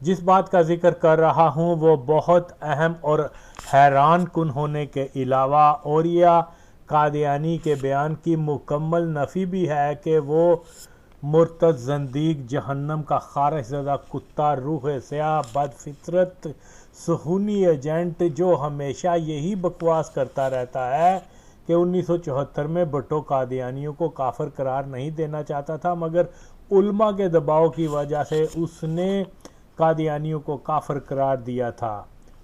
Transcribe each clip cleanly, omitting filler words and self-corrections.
جس بات کا ذکر کر رہا ہوں وہ بہت اہم اور حیران کن ہونے کے علاوہ اوریہ قادیانی کے بیان کی مکمل نفی بھی ہے کہ وہ مرتد زندیق جہنم کا خارش زدہ کتا روح سیاہ بد فطرت صہیونی ایجنٹ جو ہمیشہ یہی بکواس کرتا رہتا ہے کہ 1974 میں بھٹو قادیانیوں کو کافر قرار نہیں دینا چاہتا تھا، مگر علماء کے دباؤ کی وجہ سے اس نے قادیانیوں کو کافر قرار دیا تھا۔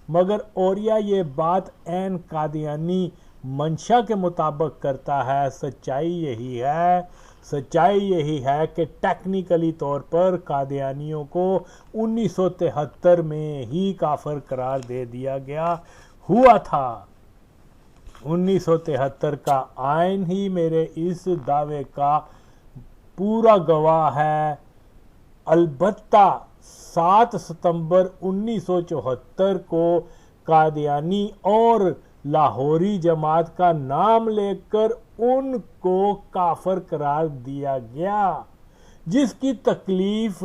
مگر اوریہ یہ بات عین قادیانی منشا کے مطابق کرتا ہے۔ سچائی یہی ہے کہ ٹیکنیکلی طور پر قادیانیوں کو 1973 میں ہی کافر قرار دے دیا گیا ہوا تھا۔ 1973 کا آئین ہی میرے اس دعوے کا پورا گواہ ہے۔ البتہ 7 ستمبر 1974 کو قادیانی اور لاہوری جماعت کا نام لے کر ان کو کافر قرار دیا گیا، جس کی تکلیف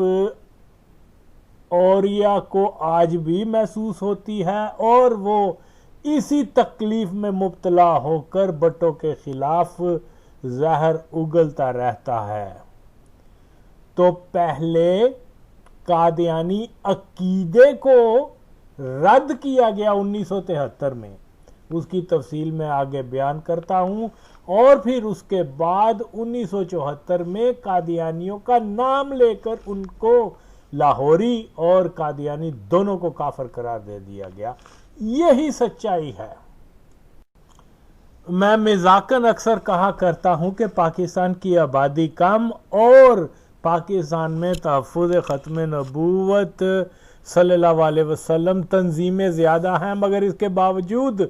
اوریہ کو آج بھی محسوس ہوتی ہے اور وہ اسی تکلیف میں مبتلا ہو کر بھٹو کے خلاف زہر اگلتا رہتا ہے۔ تو پہلے قادیانی عقیدے کو رد کیا گیا 1973 میں، اس کی تفصیل میں آگے بیان کرتا ہوں، اور پھر اس کے بعد 1974 میں قادیانیوں کا نام لے کر ان کو لاہوری اور قادیانی دونوں کو کافر قرار دے دیا گیا۔ یہی سچائی ہے۔ میں مذاقاً اکثر کہا کرتا ہوں کہ پاکستان کی آبادی کم اور پاکستان میں تحفظ ختم نبوت صلی اللہ علیہ وسلم تنظیمیں زیادہ ہیں، مگر اس کے باوجود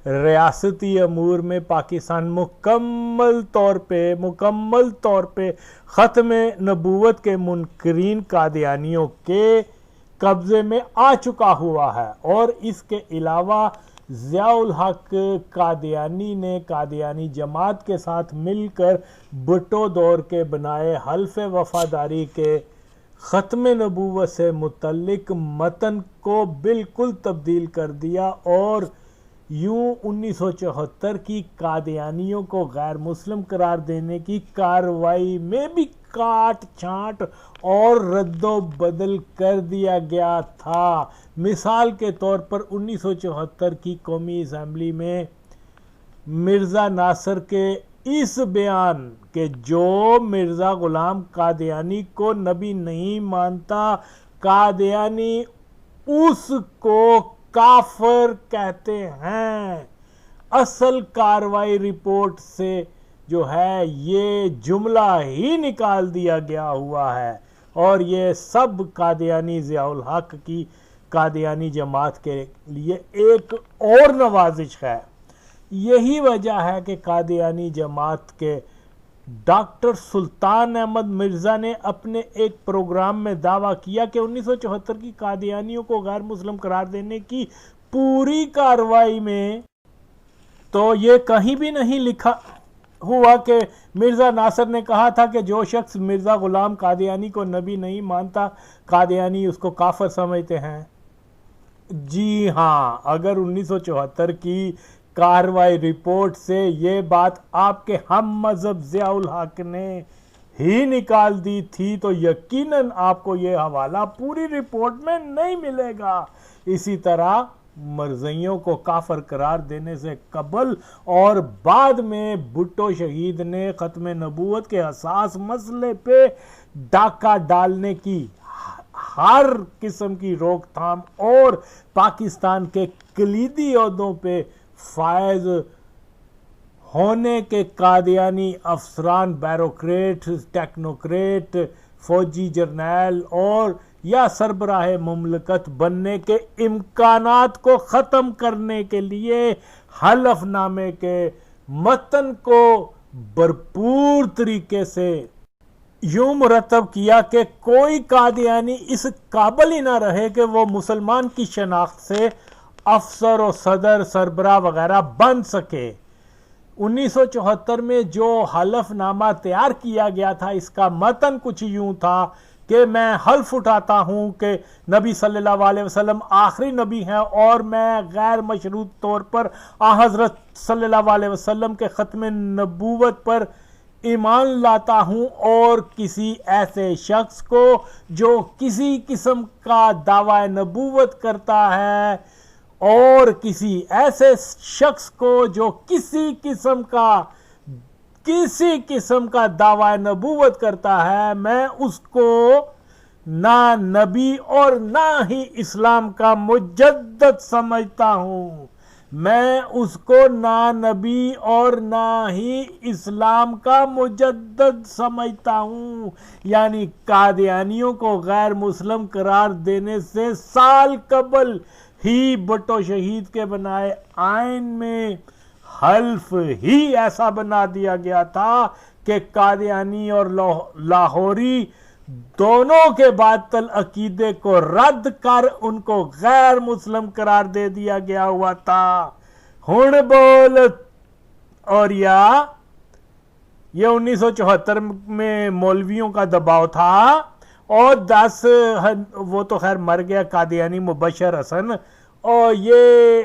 ریاستی امور میں پاکستان مکمل طور پہ ختم نبوت کے منکرین قادیانیوں کے قبضے میں آ چکا ہوا ہے۔ اور اس کے علاوہ ضیاء الحق قادیانی نے قادیانی جماعت کے ساتھ مل کر بھٹو دور کے بنائے حلف وفاداری کے ختم نبوت سے متعلق متن کو بالکل تبدیل کر دیا اور یوں 1974 کی قادیانیوں کو غیر مسلم قرار دینے کی کارروائی میں بھی کاٹ چھانٹ اور رد و بدل کر دیا گیا تھا۔ مثال کے طور پر 1974 کی قومی اسمبلی میں مرزا ناصر کے اس بیان کہ جو مرزا غلام قادیانی کو نبی نہیں مانتا، قادیانی اس کو کافر کہتے ہیں، اصل کارروائی رپورٹ سے جو ہے یہ جملہ ہی نکال دیا گیا ہوا ہے، اور یہ سب قادیانی ضیاء الحق کی قادیانی جماعت کے لیے ایک اور نوازش ہے۔ یہی وجہ ہے کہ قادیانی جماعت کے ڈاکٹر سلطان احمد مرزا نے اپنے ایک پروگرام میں دعویٰ کیا کہ 1974 کی قادیانیوں کو غیر مسلم قرار دینے کی پوری کارروائی میں تو یہ کہیں بھی نہیں لکھا ہوا کہ مرزا ناصر نے کہا تھا کہ جو شخص مرزا غلام قادیانی کو نبی نہیں مانتا، قادیانی اس کو کافر سمجھتے ہیں۔ جی ہاں، اگر 1974 کی کارروائی رپورٹ سے یہ بات آپ کے ہم مذہب ضیاء الحق نے ہی نکال دی تھی تو یقیناً آپ کو یہ حوالہ پوری رپورٹ میں نہیں ملے گا۔ اسی طرح مرزائیوں کو کافر قرار دینے سے قبل اور بعد میں بھٹو شہید نے ختم نبوت کے حساس مسئلے پہ ڈاکہ ڈالنے کی ہر قسم کی روک تھام اور پاکستان کے کلیدی عہدوں پہ فائز ہونے کے قادیانی افسران، بیوروکریٹ، ٹیکنوکریٹ، فوجی جرنیل اور یا سربراہ مملکت بننے کے امکانات کو ختم کرنے کے لیے حلف نامے کے متن کو بھرپور طریقے سے یوں مرتب کیا کہ کوئی قادیانی اس قابل ہی نہ رہے کہ وہ مسلمان کی شناخت سے افسر و صدر، سربراہ وغیرہ بن سکے۔ 1974 میں جو حلف نامہ تیار کیا گیا تھا، اس کا متن کچھ یوں تھا کہ میں حلف اٹھاتا ہوں کہ نبی صلی اللہ علیہ وسلم آخری نبی ہیں اور میں غیر مشروط طور پر حضرت صلی اللہ علیہ وسلم کے ختم نبوت پر ایمان لاتا ہوں، اور کسی ایسے شخص کو جو کسی قسم کا دعوی نبوت کرتا ہے اور کسی ایسے شخص کو جو کسی قسم کا دعوی نبوت کرتا ہے، میں اس کو نہ نبی اور نہ ہی اسلام کا مجدد سمجھتا ہوں۔ میں اس کو نہ نبی اور نہ ہی اسلام کا مجدد سمجھتا ہوں۔ یعنی قادیانیوں کو غیر مسلم قرار دینے سے سال قبل ہی بھٹو شہید کے بنائے آئین میں حلف ہی ایسا بنا دیا گیا تھا کہ قادیانی اور لاہوری دونوں کے باطل عقیدے کو رد کر ان کو غیر مسلم قرار دے دیا گیا ہوا تھا۔ ہن بول اور یہ 1974 میں مولویوں کا دباؤ تھا، اور 10 وہ تو خیر مر گیا قادیانی مبشر حسن، اور یہ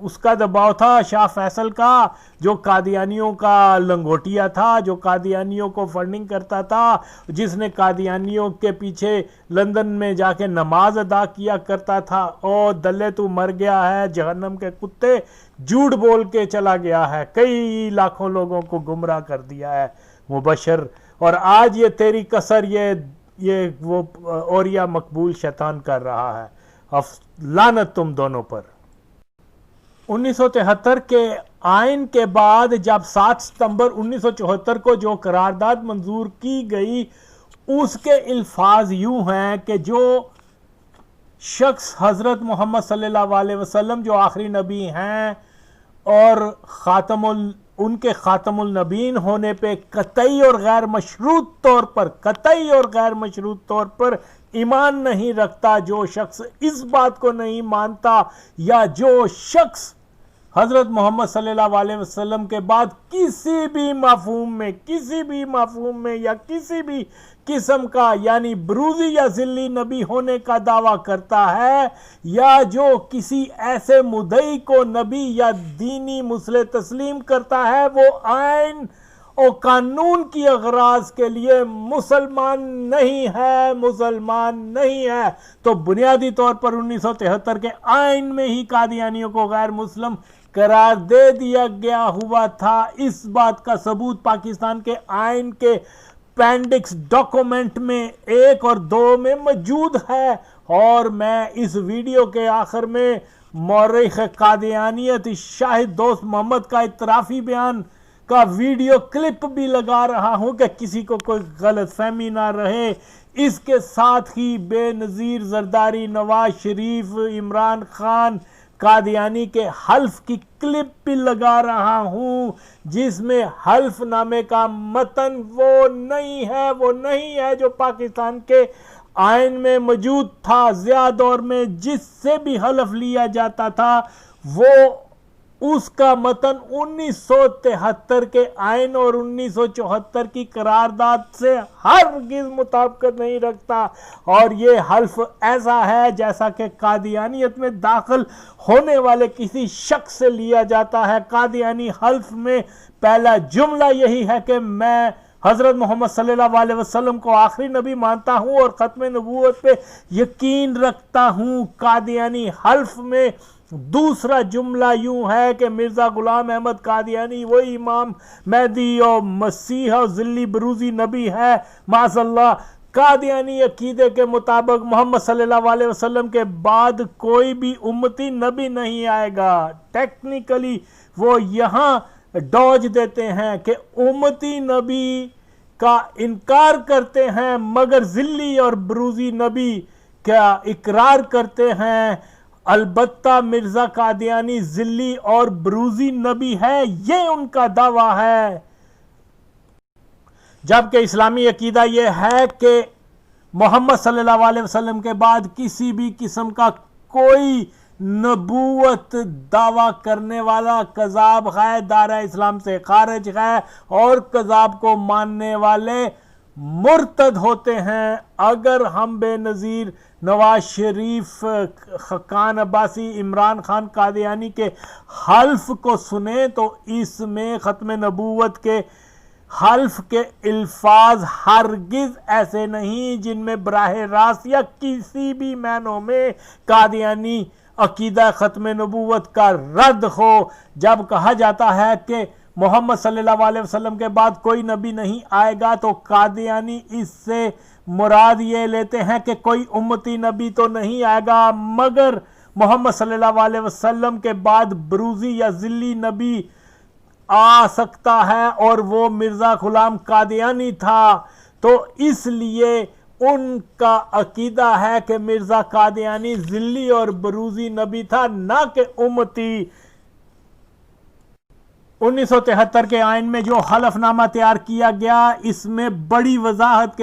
اس کا دباؤ تھا شاہ فیصل کا، جو قادیانیوں کا لنگوٹیا تھا، جو قادیانیوں کو فنڈنگ کرتا تھا، جس نے قادیانیوں کے پیچھے لندن میں جا کے نماز ادا کیا کرتا تھا۔ اور دلے تو مر گیا ہے، جہنم کے کتے، جھوٹ بول کے چلا گیا ہے، کئی لاکھوں لوگوں کو گمراہ کر دیا ہے مبشر، اور آج یہ تیری کسر یہ وہ اوریا مقبول شیطان کر رہا ہے۔ لعنت تم دونوں پر۔ 1973 کے آئین کے بعد جب 7 ستمبر 1974 کو جو قرارداد منظور کی گئی، اس کے الفاظ یوں ہیں کہ جو شخص حضرت محمد صلی اللہ علیہ وسلم جو آخری نبی ہیں اور ان کے خاتم النبیین ہونے پہ قطعی اور غیر مشروط طور پر ایمان نہیں رکھتا، جو شخص اس بات کو نہیں مانتا، یا جو شخص حضرت محمد صلی اللہ علیہ وسلم کے بعد کسی بھی مفہوم میں یا کسی بھی قسم کا یعنی بروزی یا ذلی نبی ہونے کا دعویٰ کرتا ہے، یا جو کسی ایسے مدعی کو نبی یا دینی مسئلے تسلیم کرتا ہے، وہ آئین اور قانون کی اغراض کے لیے مسلمان نہیں ہے۔ تو بنیادی طور پر 1973 کے آئین میں ہی قادیانیوں کو غیر مسلم قرار دے دیا گیا ہوا تھا۔ اس بات کا ثبوت پاکستان کے آئین کے پینڈکس ڈاکومنٹ میں 1 اور 2 میں موجود ہے، اور میں اس ویڈیو کے آخر میں مورخ قادیانیت شاہد دوست محمد کا اعترافی بیان کا ویڈیو کلپ بھی لگا رہا ہوں کہ کسی کو کوئی غلط فہمی نہ رہے۔ اس کے ساتھ ہی بے نظیر زرداری، نواز شریف، عمران خان قادیانی کے حلف کی کلپ بھی لگا رہا ہوں، جس میں حلف نامے کا متن وہ نہیں ہے جو پاکستان کے آئین میں موجود تھا۔ ضیاء دور میں جس سے بھی حلف لیا جاتا تھا، وہ اس کا متن 1973 کے آئین اور 1974 کی قرارداد سے ہرگز مطابقت نہیں رکھتا، اور یہ حلف ایسا ہے جیسا کہ قادیانیت میں داخل ہونے والے کسی شخص سے لیا جاتا ہے۔ قادیانی حلف میں پہلا جملہ یہی ہے کہ میں حضرت محمد صلی اللہ علیہ وسلم کو آخری نبی مانتا ہوں اور ختم نبوت پہ یقین رکھتا ہوں۔ قادیانی حلف میں دوسرا جملہ یوں ہے کہ مرزا غلام احمد قادیانی وہی امام مہدی اور مسیح اور ذلی بروزی نبی ہے، معاذ اللہ۔ قادیانی عقیدے کے مطابق محمد صلی اللہ علیہ وسلم کے بعد کوئی بھی امتی نبی نہیں آئے گا۔ ٹیکنیکلی وہ یہاں ڈوج دیتے ہیں کہ امتی نبی کا انکار کرتے ہیں مگر ذلی اور بروزی نبی کا اقرار کرتے ہیں۔ البتہ مرزا قادیانی ذلی اور بروزی نبی ہے، یہ ان کا دعویٰ ہے، جبکہ اسلامی عقیدہ یہ ہے کہ محمد صلی اللہ علیہ وسلم کے بعد کسی بھی قسم کا کوئی نبوت دعویٰ کرنے والا کذاب ہے، دائرہ اسلام سے خارج ہے، اور کذاب کو ماننے والے مرتد ہوتے ہیں۔ اگر ہم بے نظیر نواز شریف، خاقان عباسی، عمران خان قادیانی کے حلف کو سنیں تو اس میں ختم نبوت کے حلف کے الفاظ ہرگز ایسے نہیں جن میں براہ راست یا کسی بھی معنوں میں قادیانی عقیدہ ختم نبوت کا رد ہو۔ جب کہا جاتا ہے کہ محمد صلی اللہ علیہ وسلم کے بعد کوئی نبی نہیں آئے گا تو قادیانی اس سے مراد یہ لیتے ہیں کہ کوئی امتی نبی تو نہیں آئے گا، مگر محمد صلی اللہ علیہ وسلم کے بعد بروزی یا ذلی نبی آ سکتا ہے، اور وہ مرزا غلام قادیانی تھا۔ تو اس لیے ان کا عقیدہ ہے کہ مرزا قادیانی ذلی اور بروزی نبی تھا، نہ کہ امتی۔ 1973 کے آئین میں جو حلف نامہ تیار کیا گیا، اس میں بڑی وضاحت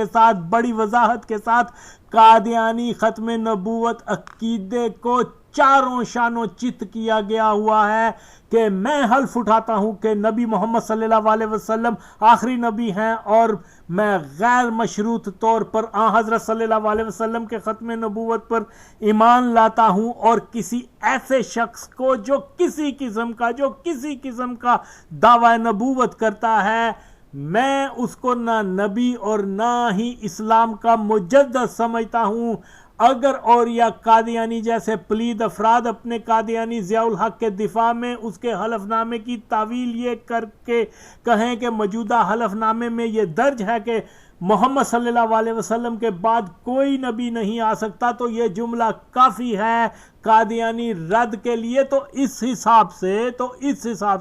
کے ساتھ قادیانی ختم نبوت عقیدے کو چاروں شانوں چت کیا گیا ہوا ہے کہ میں حلف اٹھاتا ہوں کہ نبی محمد صلی اللہ علیہ وسلم آخری نبی ہیں، اور میں غیر مشروط طور پر حضرت صلی اللہ علیہ وسلم کے ختم نبوت پر ایمان لاتا ہوں، اور کسی ایسے شخص کو جو کسی قسم کا دعوی نبوت کرتا ہے، میں اس کو نہ نبی اور نہ ہی اسلام کا مجدد سمجھتا ہوں۔ اگر اولیاء قادیانی جیسے پلید افراد اپنے قادیانی ضیاء الحق کے دفاع میں اس کے حلف نامے کی تعویل یہ کر کے کہیں کہ موجودہ حلف نامے میں یہ درج ہے کہ محمد صلی اللہ علیہ وسلم کے بعد کوئی نبی نہیں آ سکتا، تو یہ جملہ کافی ہے قادیانی رد کے لیے۔ تو اس حساب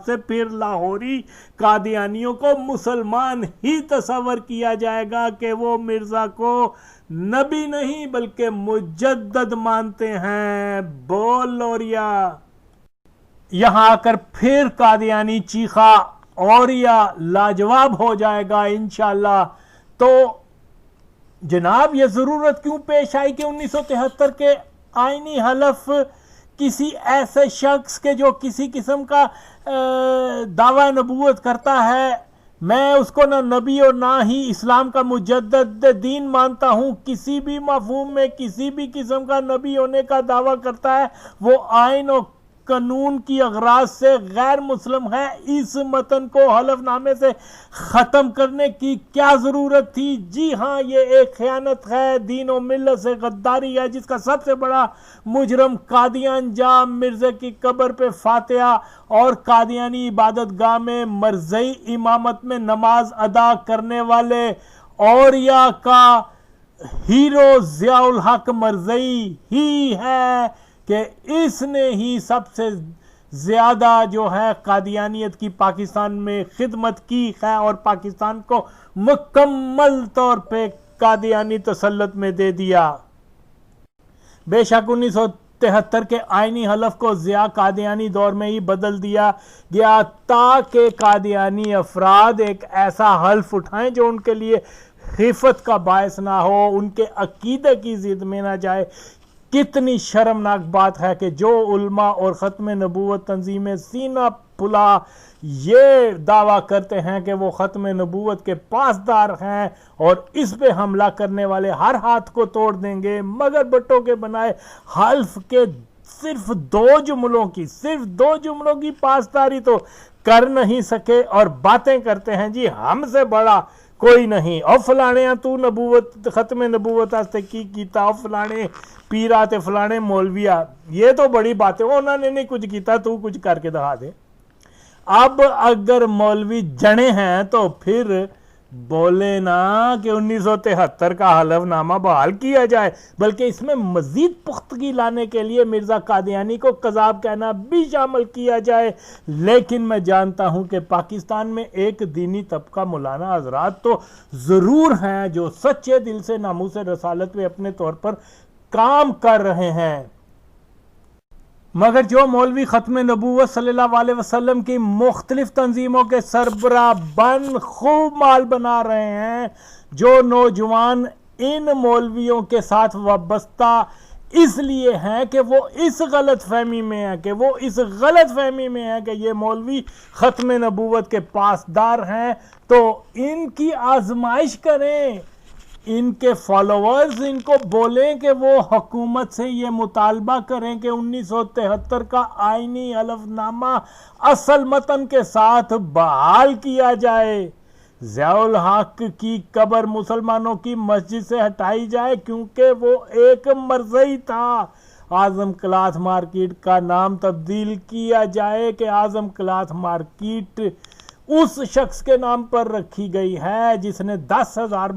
سے پھر لاہوری قادیانیوں کو مسلمان ہی تصور کیا جائے گا کہ وہ مرزا کو نبی نہیں بلکہ مجدد مانتے ہیں۔ بول لوریا۔ یہاں آ کر پھر قادیانی چیخا اور یا لاجواب ہو جائے گا انشاءاللہ۔ تو جناب یہ ضرورت کیوں پیش آئی کہ 1973 کے آئینی حلف کسی ایسے شخص کے جو کسی قسم کا دعوی نبوت کرتا ہے، میں اس کو نہ نبی اور نہ ہی اسلام کا مجدد دین مانتا ہوں، کسی بھی مفہوم میں کسی بھی قسم کا نبی ہونے کا دعویٰ کرتا ہے، وہ آئین و قانون کی اغراض سے غیر مسلم ہے۔ اس متن کو حلف نامے سے ختم کرنے کی کیا ضرورت تھی؟ جی ہاں، یہ ایک خیانت ہے، دین و ملت سے غداری ہے، جس کا سب سے بڑا مجرم قادیان جا مرزا کی قبر پہ فاتحہ اور قادیانی عبادت گاہ میں مرزئی امامت میں نماز ادا کرنے والے اولیاء کا ہیرو ضیاء الحق مرزئی ہی ہے کہ اس نے ہی سب سے زیادہ جو ہے قادیانیت کی پاکستان میں خدمت کی ہے اور پاکستان کو مکمل طور پہ قادیانی تسلط میں دے دیا۔ بے شک 1973 کے آئینی حلف کو ضیاء قادیانی دور میں ہی بدل دیا گیا تاکہ قادیانی افراد ایک ایسا حلف اٹھائیں جو ان کے لیے خیفت کا باعث نہ ہو، ان کے عقیدے کی ضد میں نہ جائے۔ کتنی شرمناک بات ہے کہ جو علماء اور ختم نبوت تنظیمیں سینہ پھلا یہ دعویٰ کرتے ہیں کہ وہ ختم نبوت کے پاسدار ہیں اور اس پہ حملہ کرنے والے ہر ہاتھ کو توڑ دیں گے، مگر بٹوں کے بنائے حلف کے صرف دو جملوں کی پاسداری تو کر نہیں سکے اور باتیں کرتے ہیں جی ہم سے بڑا کوئی نہیں، او فلانے تو نبوت ختم نبوت آستے کی کیتا، او فلانے پیرا تے فلانے مولویا، یہ تو بڑی باتیں، انہوں نے نہیں کچھ کیتا تو کچھ کر کے دکھا دے۔ اب اگر مولوی جنے ہیں تو پھر بولے نا کہ 1973 کا حلف نامہ بحال کیا جائے، بلکہ اس میں مزید پختگی لانے کے لیے مرزا قادیانی کو قذاب کہنا بھی شامل کیا جائے۔ لیکن میں جانتا ہوں کہ پاکستان میں ایک دینی طبقہ مولانا حضرات تو ضرور ہیں جو سچے دل سے ناموس رسالت پہ اپنے طور پر کام کر رہے ہیں، مگر جو مولوی ختم نبوت صلی اللہ علیہ وسلم کی مختلف تنظیموں کے سربراہ بن خوب مال بنا رہے ہیں، جو نوجوان ان مولویوں کے ساتھ وابستہ اس لیے ہیں کہ وہ اس غلط فہمی میں ہے کہ یہ مولوی ختم نبوت کے پاسدار ہیں، تو ان کی آزمائش کریں، ان کے فالوورز ان کو بولیں کہ وہ حکومت سے یہ مطالبہ کریں کہ 1973 کا آئینی حلف نامہ اصل متن کے ساتھ بحال کیا جائے، ضیاء الحق کی قبر مسلمانوں کی مسجد سے ہٹائی جائے کیونکہ وہ ایک مرزئی تھا، اعظم کلاتھ مارکیٹ کا نام تبدیل کیا جائے کہ اعظم کلاتھ مارکیٹ اس شخص کے نام پر رکھی گئی ہے جس نے 10,000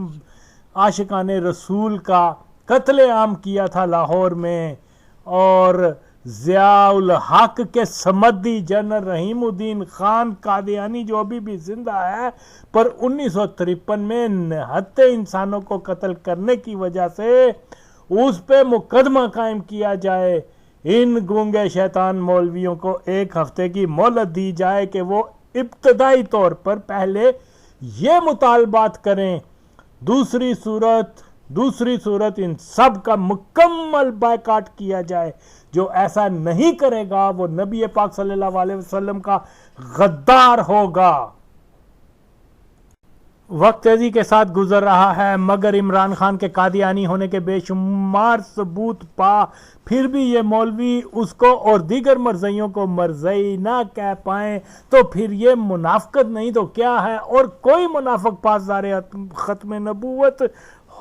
عاشقان رسول کا قتل عام کیا تھا لاہور میں، اور ضیاء الحق کے سمدی جنرل رحیم الدین خان قادیانی جو ابھی بھی زندہ ہے، پر 1953 میں نہتے انسانوں کو قتل کرنے کی وجہ سے اس پہ مقدمہ قائم کیا جائے۔ ان گونگے شیطان مولویوں کو 1 ہفتے کی مہلت دی جائے کہ وہ ابتدائی طور پر پہلے یہ مطالبات کریں، دوسری صورت ان سب کا مکمل بائیکاٹ کیا جائے۔ جو ایسا نہیں کرے گا وہ نبی پاک صلی اللہ علیہ وسلم کا غدار ہوگا۔ وقت تیزی کے ساتھ گزر رہا ہے، مگر عمران خان کے قادیانی ہونے کے بے شمار ثبوت پا پھر بھی یہ مولوی اس کو اور دیگر مرزئیوں کو مرزئی نہ کہہ پائیں تو پھر یہ منافقت نہیں تو کیا ہے؟ اور کوئی منافق پاسدار ختم نبوت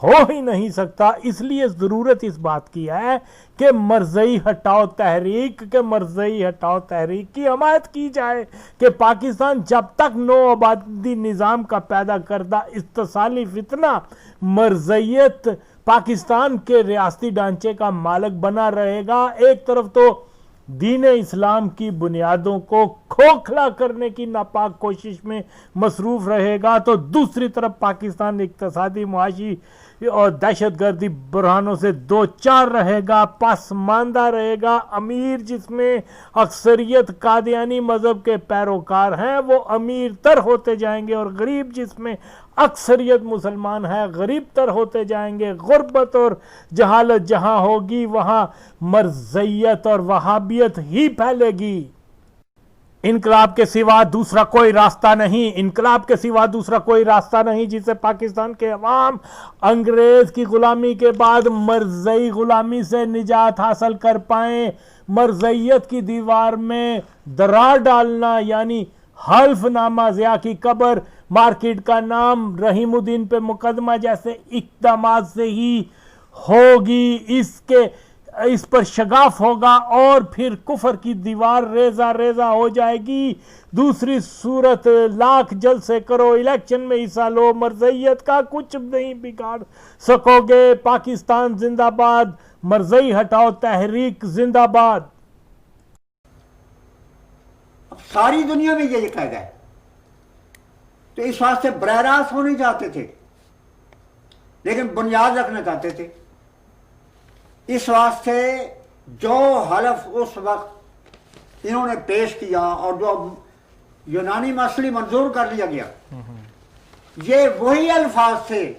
ہو ہی نہیں سکتا۔ اس لیے ضرورت اس بات کی ہے کہ مرزئی ہٹاؤ تحریک کی حمایت کی جائے کہ پاکستان جب تک نو آبادی نظام کا پیدا کردہ استثالی فتنہ مرزیت پاکستان کے ریاستی ڈھانچے کا مالک بنا رہے گا، ایک طرف تو دین اسلام کی بنیادوں کو کھوکھلا کرنے کی ناپاک کوشش میں مصروف رہے گا، تو دوسری طرف پاکستان اقتصادی، معاشی اور دہشت گردی بحرانوں سے دوچار رہے گا، پسماندہ رہے گا۔ امیر جس میں اکثریت قادیانی مذہب کے پیروکار ہیں وہ امیر تر ہوتے جائیں گے، اور غریب جس میں اکثریت مسلمان ہے غریب تر ہوتے جائیں گے۔ غربت اور جہالت جہاں ہوگی وہاں مرزیت اور وہابیت ہی پھیلے گی۔ انقلاب کے سوا دوسرا کوئی راستہ نہیں جسے پاکستان کے عوام انگریز کی غلامی کے بعد مرزئی غلامی سے نجات حاصل کر پائیں۔ مرزیت کی دیوار میں درار ڈالنا یعنی حلف نامہ، ضیاء کی قبر، مارکیٹ کا نام، رحیم الدین پہ مقدمہ جیسے اقدامات سے ہی ہوگی۔ اس پر شگاف ہوگا اور پھر کفر کی دیوار ریزہ ریزہ ہو جائے گی۔ دوسری صورت لاکھ جلسے کرو، الیکشن میں حصہ لو، مرزیت کا کچھ نہیں بگاڑ سکو گے۔ پاکستان زندہ باد، مرزئی ہٹاؤ تحریک زندہ باد۔ ساری دنیا میں یہ قاعدہ ہے، تو اس واسطے براہ راست ہونے چاہتے تھے لیکن بنیاد رکھنا چاہتے تھے۔ اس واسطے جو حلف اس وقت انہوں نے پیش کیا اور جو یونانی مسئلہ منظور کر لیا گیا، یہ وہی الفاظ تھے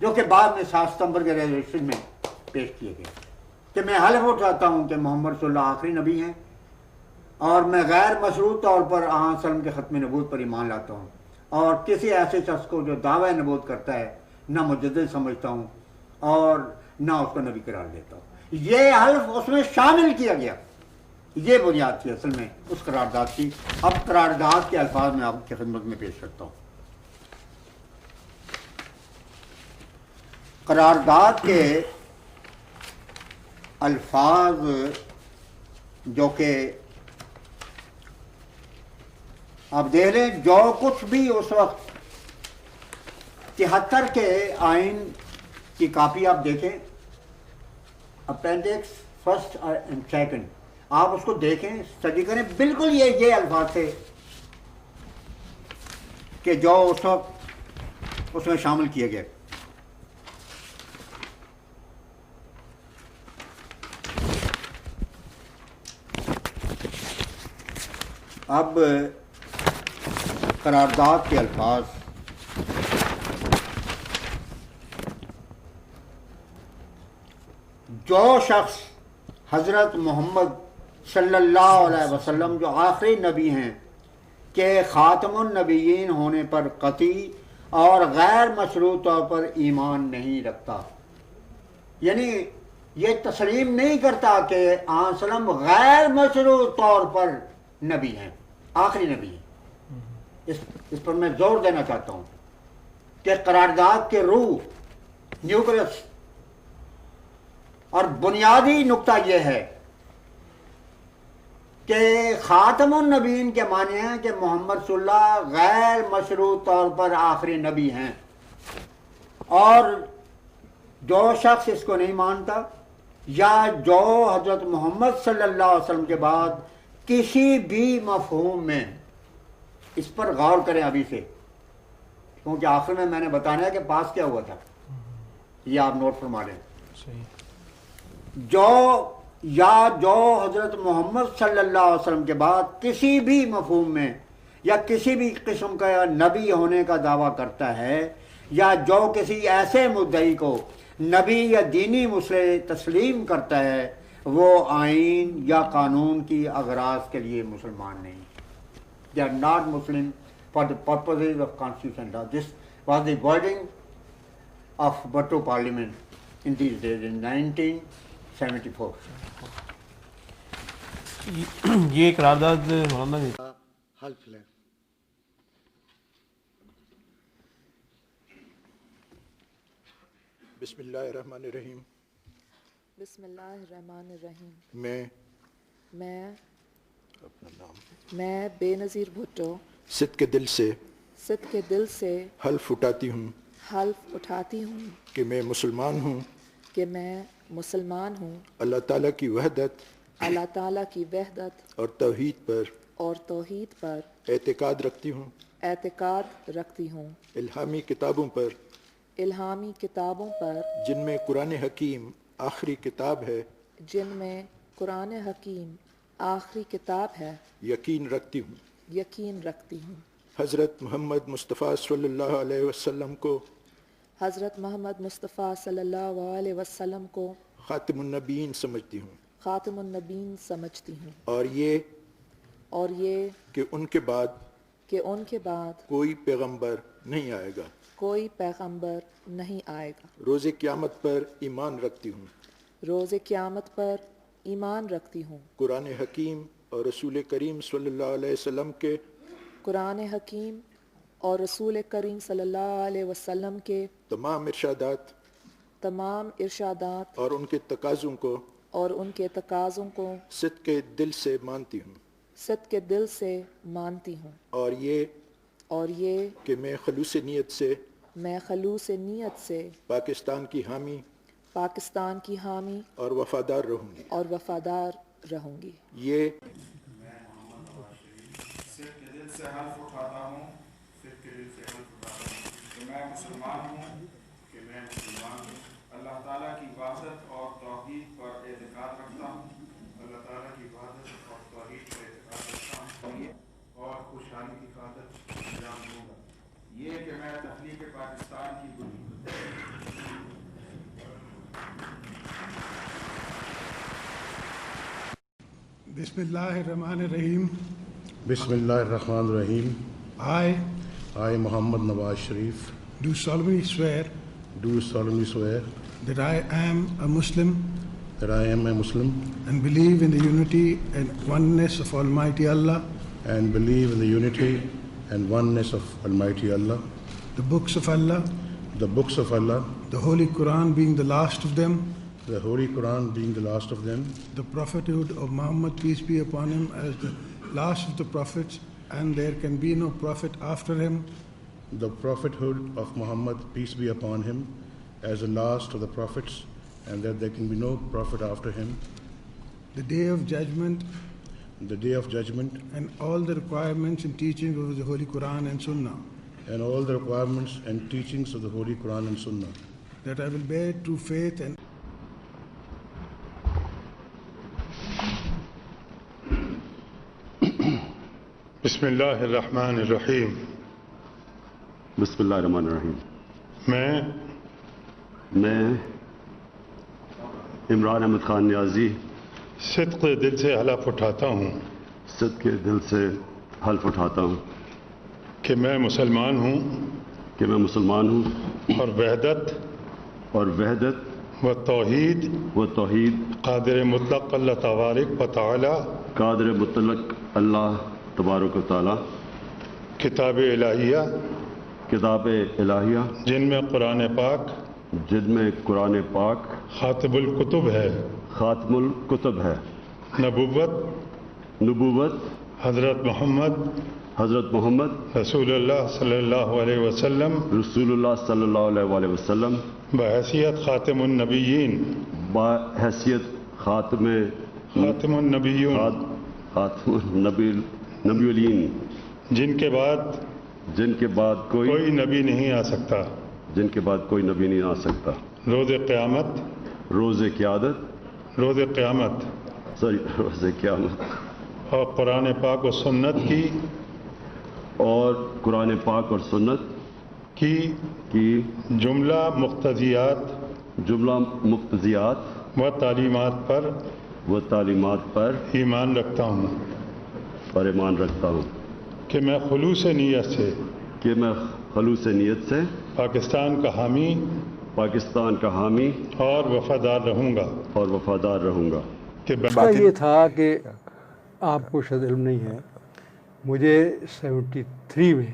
جو کہ بعد میں 7 ستمبر کے ریزولوشن میں پیش کیے گئے کہ میں حلف اٹھاتا ہوں کہ محمد صلی اللہ آخری نبی ہیں اور میں غیر مشروط طور پر آن سلم کے ختم نبوت پر ایمان لاتا ہوں، اور کسی ایسے شخص کو جو دعویٰ نبوت کرتا ہے نہ مجدد سمجھتا ہوں اور نہ اس کو نبی قرار دیتا ہوں۔ یہ حلف اس میں شامل کیا گیا، یہ بنیاد تھی اصل میں اس قرارداد کی۔ اب قرارداد کے الفاظ میں آپ کی خدمت میں پیش کرتا ہوں۔ قرارداد کے الفاظ جو کہ آپ دیکھ لیں، جو کچھ بھی اس وقت 73 کے آئین کی کاپی آپ دیکھیں، اپینڈکس 1 اور 2، آپ اس کو دیکھیں، اسٹڈی کریں، بالکل یہ الفاظ تھے کہ جو اس وقت اس میں شامل کیے گئے۔ اب قرارداد کے الفاظ جو شخص حضرت محمد صلی اللہ علیہ وسلم جو آخری نبی ہیں کہ خاتم النبیین ہونے پر قطعی اور غیر مشروط طور پر ایمان نہیں رکھتا، یعنی یہ تسلیم نہیں کرتا کہ آن سلم غیر مشروط طور پر نبی ہیں، آخری نبی ہیں، اس پر میں زور دینا چاہتا ہوں کہ قرارداد کے روح نیوکلس اور بنیادی نقطہ یہ ہے کہ خاتم النبیین کے معنی ہیں کہ محمد صلی اللہ غیر مشروط طور پر آخری نبی ہیں، اور جو شخص اس کو نہیں مانتا یا جو حضرت محمد صلی اللہ علیہ وسلم کے بعد کسی بھی مفہوم میں، اس پر غور کریں ابھی سے، کیونکہ آخر میں نے بتانا ہے کہ پاس کیا ہوا تھا، یہ آپ نوٹ فرما لیں، جو حضرت محمد صلی اللہ علیہ وسلم کے بعد کسی بھی مفہوم میں یا کسی بھی قسم کا نبی ہونے کا دعویٰ کرتا ہے، یا جو کسی ایسے مدعی کو نبی یا دینی مسئلے تسلیم کرتا ہے، وہ آئین یا قانون کی اغراض کے لیے مسلمان نہیں. They are not Muslim for the purposes of constitution law. This was the wording of Bhutto Parliament in these days in 1974. یہ قرارداد مولانا جی حلف لیں. بسم اللہ الرحمن الرحیم. بسم اللہ الرحمن الرحیم. میں اپنا نام میں بے نظیر بھٹو صدق کے دل سے حلف اٹھاتی ہوں کہ میں مسلمان ہوں اللہ تعالیٰ کی وحدت اور توحید پر اعتقاد رکھتی ہوں الہامی کتابوں پر جن میں قرآن حکیم آخری کتاب ہے یقین رکھتی ہوں حضرت محمد مصطفیٰ صلی اللہ علیہ وسلم کو خاتم النبیین سمجھتی ہوں اور یہ کہ ان کے بعد کوئی پیغمبر نہیں آئے گا روز قیامت پر ایمان رکھتی ہوں قرآن حکیم اور رسول کریم صلی اللہ علیہ وسلم کے تمام ارشادات اور ان کے تقاضوں کو صدق کے دل سے مانتی ہوں اور یہ کہ میں خلوص نیت سے پاکستان کی حامی اور وفادار رہوں گی یہ سے حلف اٹھاتا ہوں کہ میں مسلمان ہوں اللہ تعالیٰ کی وحدت اور توحید پر اعتقاد رکھتا ہوں اور خوشحالی کی خاطر انجام دوں گا یہ کہ میں تخلیق پاکستان کی بسم اللہ الرحمن الرحیم. بسم اللہ الرحمن الرحیم. I Muhammad Nawaz Sharif do solemnly swear that I am a Muslim and believe in the unity and oneness of Almighty Allah, the books of Allah, the Holy Quran being the last of them, the prophethood of Muhammad, peace be upon him, as the last of the prophets, and there can be no prophet after him, the prophethood of Muhammad, peace be upon him, as the last of the prophets, and that there can be no prophet after him, the day of judgment, and all the requirements and teachings of the Holy Quran and Sunnah, that I will bear true faith and بسم اللہ الرحمن الرحیم. بسم اللہ الرحمن الرحیم. میں عمران احمد خان نیازی صدق دل سے حلف اٹھاتا ہوں صدق کے دل سے حلف اٹھاتا ہوں کہ میں مسلمان ہوں اور وحدت و توحید قادر مطلق اللہ تبارک و تعالی تبارک و تعالی کتاب الہیہ جن میں قرآن پاک خاتم الکتب ہے نبوت حضرت محمد رسول اللہ صلی اللہ علیہ وسلم بحیثیت خاتم النبیین نبیین جن کے بعد کوئی نبی نہیں آ سکتا روز قیامت اور قرآن پاک و سنت کی جملہ مقتضیات و تعلیمات پر ایمان رکھتا ہوں کہ میں خلوص نیت سے پاکستان کا حامی اور وفادار رہوں گا کہ یہ تھا کہ آپ کو شاید علم نہیں ہے، مجھے 73 میں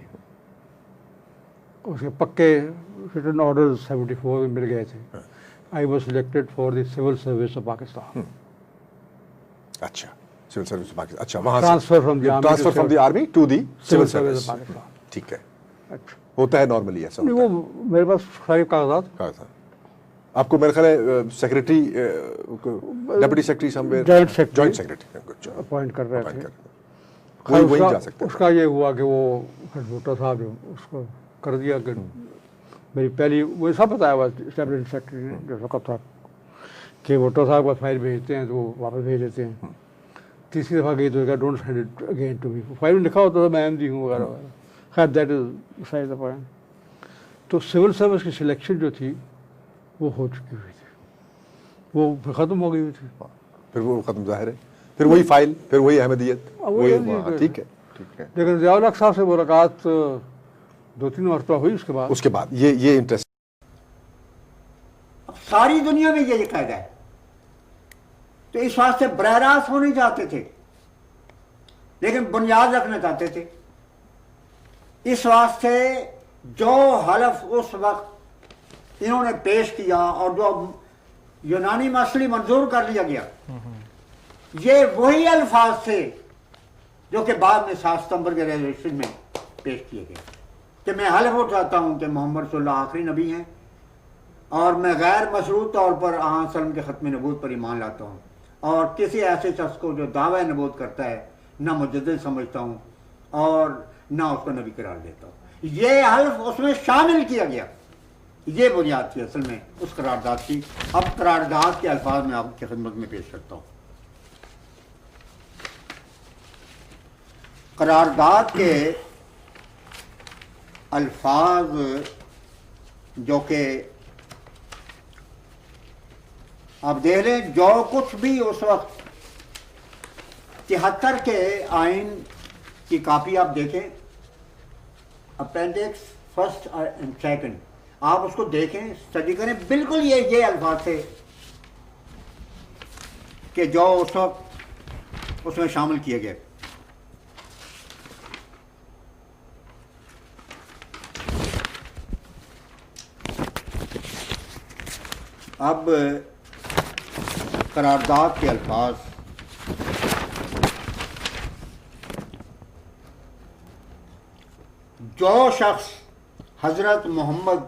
اس کے پکے ریٹن آرڈرز 74 میں مل گئے تھے. I was selected for the civil service of Pakistan. اچھا، سول سروس آف پاکستان. اچھا، وہاں transfer from the army to the civil service of Pakistan. ٹھیک ہے، ہوتا ہے نارملی ایسا. وہ میرے پاس سارے کاغذات. آپ کو میرا خیال ہے secretary deputy secretary joint secretary appoint کر رہے تھے. وہی جا سکتے. اس کا یہ ہوا کہ وہ بھٹو صاحب جو اس کو کر دیا کہ میری پہلی وہ سب بتایا ہوا اسٹیبلش سیکرٹری نے جو وقت تھا کہ بھٹو صاحب کا فائل بھیجتے ہیں تو وہ واپس بھیج دیتے ہیں. تیسری دفعہ گئی تو don't send it again to me. File میں لکھا ہوتا تھا میں احمدی ہوں وغیرہ وغیرہ. خیر that is beside the point. تو سول سروس کی سلیکشن جو تھی وہ ہو چکی ہوئی تھی، وہ ختم ہو گئی ہوئی تھی. پھر وہ ختم ظاہر ہے، پھر وہی فائل، پھر وہی احمدیت. ٹھیک ہے. لیکن ضیاء الحق صاحب سے ملاقات 2-3 مرتبہ ہوئی اس کے بعد یہ انٹرسٹ. ساری دنیا میں یہ قاعدہ ہے، تو اس واسطے براہ راست ہونے چاہتے تھے لیکن بنیاد رکھنا چاہتے تھے. اس واسطے جو حلف اس وقت انہوں نے پیش کیا اور جو یونانی مسئلہ منظور کر لیا گیا، یہ وہی الفاظ تھے جو کہ بعد میں 7 ستمبر کے ریزولوشن میں پیش کیے گئے کہ میں حلف اٹھاتا ہوں کہ محمد صلی اللہ آخری نبی ہیں اور میں غیر مشروط طور پر آن وسلم کے ختم نبوت پر ایمان لاتا ہوں اور کسی ایسے شخص کو جو دعوی نبوت کرتا ہے نہ مجدد سمجھتا ہوں اور نہ اس کو نبی قرار دیتا ہوں. یہ حلف اس میں شامل کیا گیا. یہ بنیاد تھی اصل میں اس قرارداد کی. اب قرارداد کے الفاظ میں آپ کی خدمت میں پیش کرتا ہوں. قرارداد کے الفاظ جو کہ آپ دیکھ لیں، جو کچھ بھی اس وقت 73 کے آئین کی کاپی آپ دیکھیں، اپینڈکس 1 اور 2 آپ اس کو دیکھیں، اسٹڈی کریں. بالکل یہ الفاظ تھے کہ جو اس وقت اس میں شامل کیے گئے. اب قرارداد کے الفاظ جو شخص حضرت محمد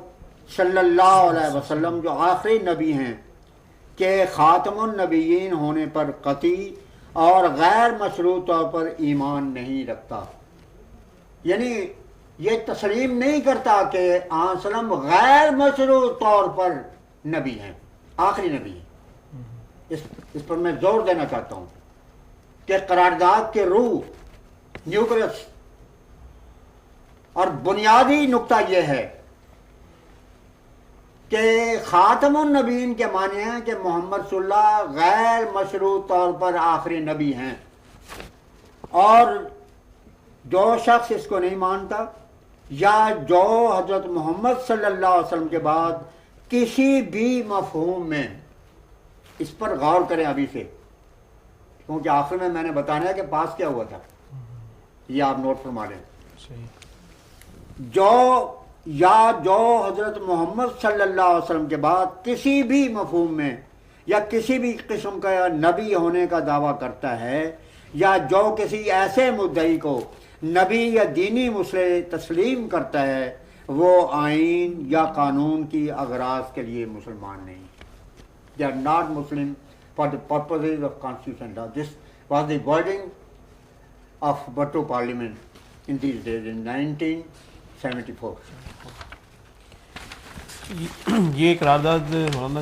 صلی اللہ علیہ وسلم جو آخری نبی ہیں کہ خاتم النبیین ہونے پر قطعی اور غیر مشروط طور پر ایمان نہیں رکھتا، یعنی یہ تسلیم نہیں کرتا کہ آن وسلم غیر مشروط طور پر نبی ہیں، آخری نبی ہیں. اس پر میں زور دینا چاہتا ہوں کہ قرارداد کے روح نیوکلس اور بنیادی نقطہ یہ ہے کہ خاتم النبیین کے معنی ہیں کہ محمد صلی اللہ غیر مشروط طور پر آخری نبی ہیں، اور جو شخص اس کو نہیں مانتا یا جو حضرت محمد صلی اللہ علیہ وسلم کے بعد کسی بھی مفہوم میں، اس پر غور کریں ابھی سے، کیونکہ آخر میں نے بتانا ہے کہ پاس کیا ہوا تھا، یہ آپ نوٹ فرما لیں، جو حضرت محمد صلی اللہ علیہ وسلم کے بعد کسی بھی مفہوم میں یا کسی بھی قسم کا نبی ہونے کا دعویٰ کرتا ہے، یا جو کسی ایسے مدعی کو نبی یا دینی مسئلے تسلیم کرتا ہے، وہ آئین یا قانون کی اغراض کے لیے مسلمان نہیں. They are not Muslim for the purposes of constitution law. This was the wording of Bhutto Parliament in these days in 1974. یہ قرارداد مولانا